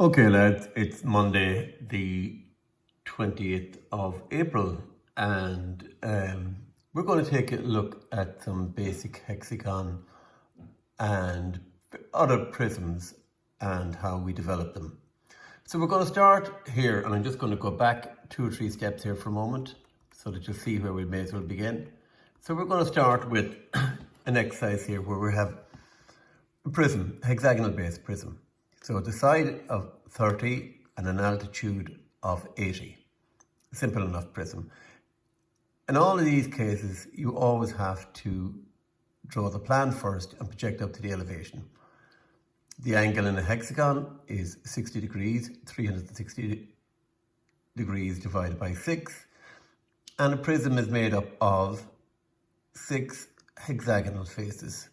Okay, lads, it's Monday, the 20th of April, and we're going to take a look at some basic hexagon and other prisms and how we develop them. So we're going to start here, and I'm just going to go back 2 or 3 steps here for a moment so that you'll see where we may as well begin. So we're going to start with an exercise here where we have a prism, hexagonal based prism. So the side of 30 and an altitude of 80. Simple enough prism. In all of these cases, you always have to draw the plan first and project up to the elevation. The angle in a hexagon is 60 degrees, 360 degrees divided by 6. And a prism is made up of 6 hexagonal faces.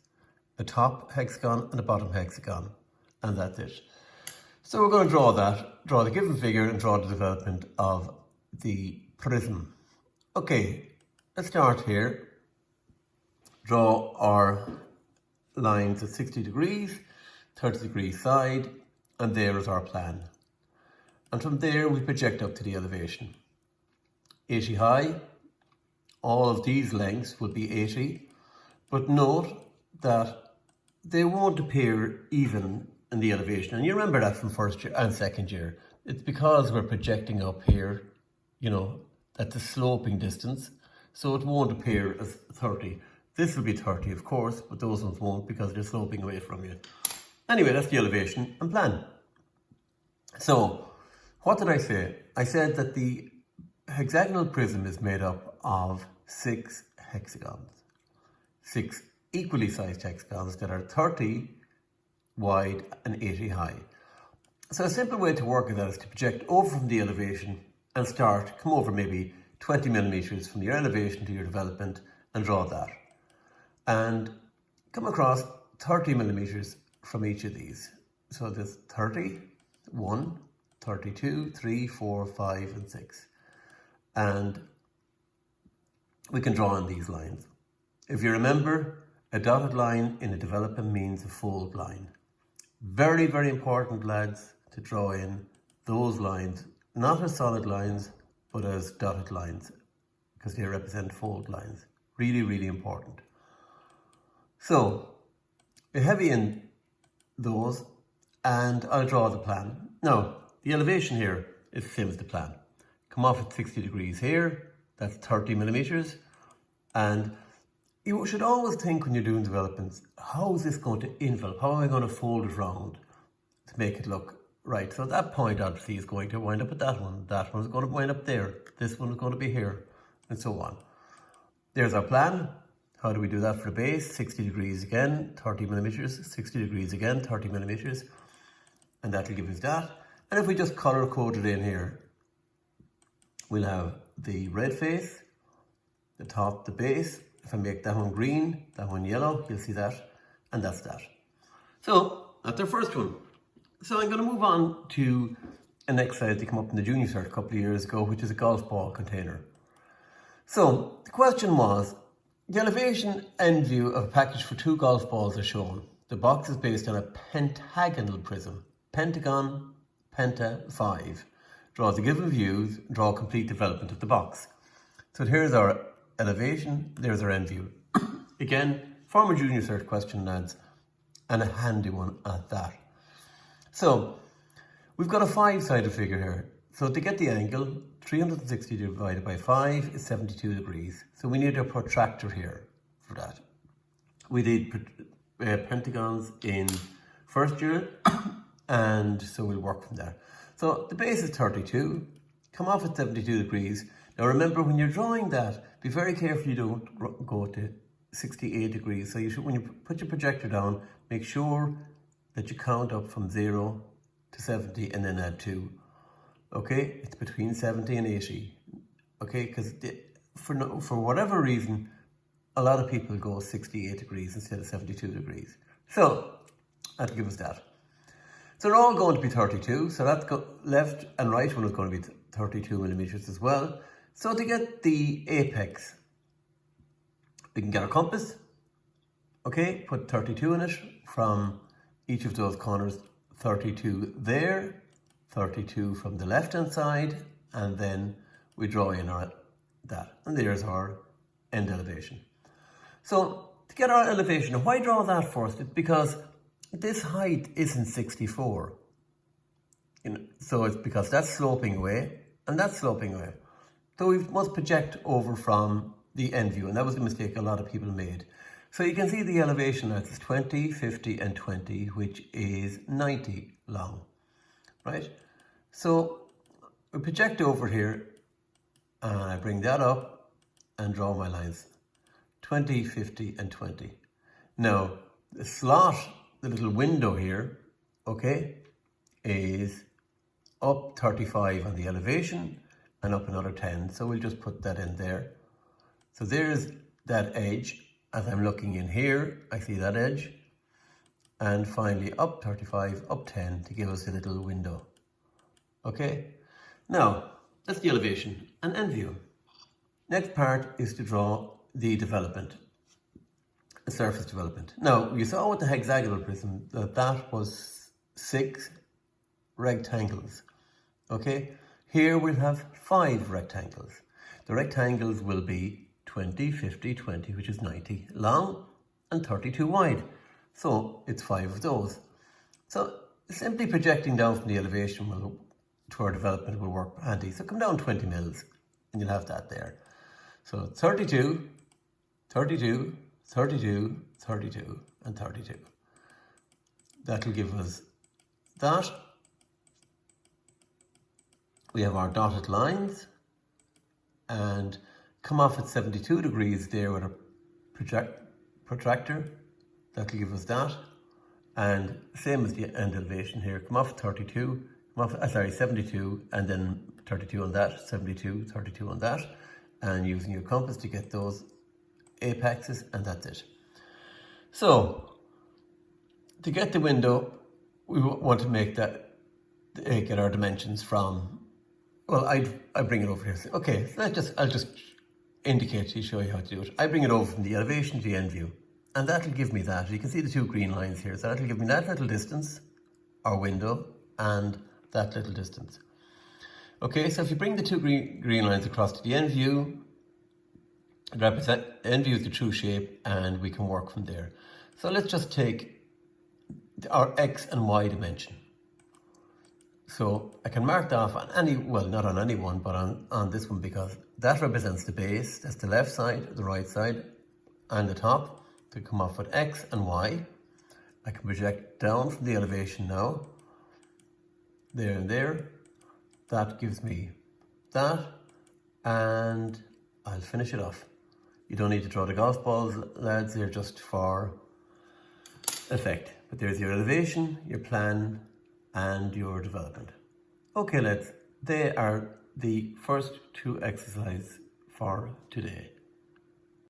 A top hexagon and a bottom hexagon. And that's it. So we're going to draw the given figure and draw the development of the prism. Okay, let's start here. Draw our lines at 60 degrees, 30 degrees side, and there is our plan. And from there we project up to the elevation. 80 high, all of these lengths will be 80, but note that they won't appear even in the elevation. And you remember that from first year and second year. It's because we're projecting up here, that's a sloping distance, so it won't appear as 30. This will be 30, of course, but those ones won't because they're sloping away from you. Anyway, that's the elevation and plan. So, what did I say? I said that the hexagonal prism is made up of 6 hexagons. 6 equally sized hexagons that are 30 wide and 80 high. So a simple way to work with that is to project over from the elevation and come over maybe 20 millimeters from your elevation to your development and draw that. And come across 30 millimeters from each of these. So there's 30, 1, 32, 3, 4, 5, and 6. And we can draw on these lines. If you remember, a dotted line in a development means a fold line. Very, very important, lads, to draw in those lines, not as solid lines, but as dotted lines, because they represent fold lines. Really, really important. So, we heavy in those, and I'll draw the plan. Now, the elevation here is the same as the plan. Come off at 60 degrees here, that's 30 millimeters, and you should always think when you're doing developments, how is this going to envelop? How am I going to fold it round to make it look right? So that point obviously is going to wind up at that one. That one is going to wind up there. This one is going to be here, and so on. There's our plan. How do we do that for the base? 60 degrees again, 30 millimeters, 60 degrees again, 30 millimeters. And that'll give us that. And if we just color code it in here, we'll have the red face, the top, the base. If I make that one green, that one yellow, you'll see that, and that's that. So, that's our first one. So I'm going to move on to an exercise that came up in the junior cert a couple of years ago, which is a golf ball container. So, the question was, the elevation end view of a package for 2 golf balls are shown. The box is based on a pentagonal prism. Pentagon, Penta 5. Draw the given views, draw complete development of the box. So here's our elevation, there's our end view. Again, former junior cert question, lads, and a handy one at that. So, we've got a 5-sided figure here. So to get the angle, 360 divided by 5 is 72 degrees. So we need a protractor here for that. We did pentagons in first year, and so we'll work from there. So the base is 32, come off at 72 degrees. Now remember, when you're drawing that, be very careful you don't go to 68 degrees. So you should, when you put your projector down, make sure that you count up from 0 to 70 and then add 2. Okay, it's between 70 and 80. Okay, because for whatever reason, a lot of people go 68 degrees instead of 72 degrees. So that'll give us that. So they're all going to be 32. So that's left and right one is going to be 32 millimeters as well. So to get the apex, we can get our compass. Okay, put 32 in it from each of those corners, 32 there, 32 from the left hand side, and then we draw in our that, and there's our end elevation. So to get our elevation, why draw that first? It's because this height isn't 64. So it's because that's sloping away and that's sloping away. So we must project over from the end view, and that was the mistake a lot of people made. So you can see the elevation axis 20, 50 and 20, which is 90 long, right? So we project over here and I bring that up and draw my lines 20, 50 and 20. Now the slot, the little window here, okay, is up 35 on the elevation and up another 10. So we'll just put that in there. So there's that edge. As I'm looking in here, I see that edge. And finally up 35, up 10 to give us a little window. Okay, now that's the elevation and end view. Next part is to draw the development, the surface development. Now you saw with the hexagonal prism that was 6 rectangles. Okay, here we'll have 5 rectangles. The rectangles will be 20, 50, 20, which is 90 long and 32 wide. So it's 5 of those. So simply projecting down from the elevation to our development will work handy. So come down 20 mils and you'll have that there. So 32, 32, 32, 32 and 32. That'll give us that. We have our dotted lines and come off at 72 degrees there with a protractor. That'll give us that. And same as the end elevation here, come off 32, come off, 72, and then 32 on that, 72, 32 on that, and using your compass to get those apexes, and that's it. So to get the window, we want to make that, get our dimensions from, well, I bring it over here. Okay, so I'll just indicate to show you how to do it. I bring it over from the elevation to the end view, and that'll give me that. You can see the 2 green lines here, so that'll give me that little distance, our window, and that little distance. Okay, so if you bring the 2 green lines across to the end view, it represents, end view is the true shape, and we can work from there. So let's just take our X and Y dimension. So I can mark that off on any, well, not on any one, but on this one, because that represents the base. That's the left side, the right side, and the top. To come off with X and Y. I can project down from the elevation now. There and there. That gives me that. And I'll finish it off. You don't need to draw the golf balls, lads. They're just for effect. But there's your elevation, your plan, and your development. Okay, lads. They are the first 2 exercises for today.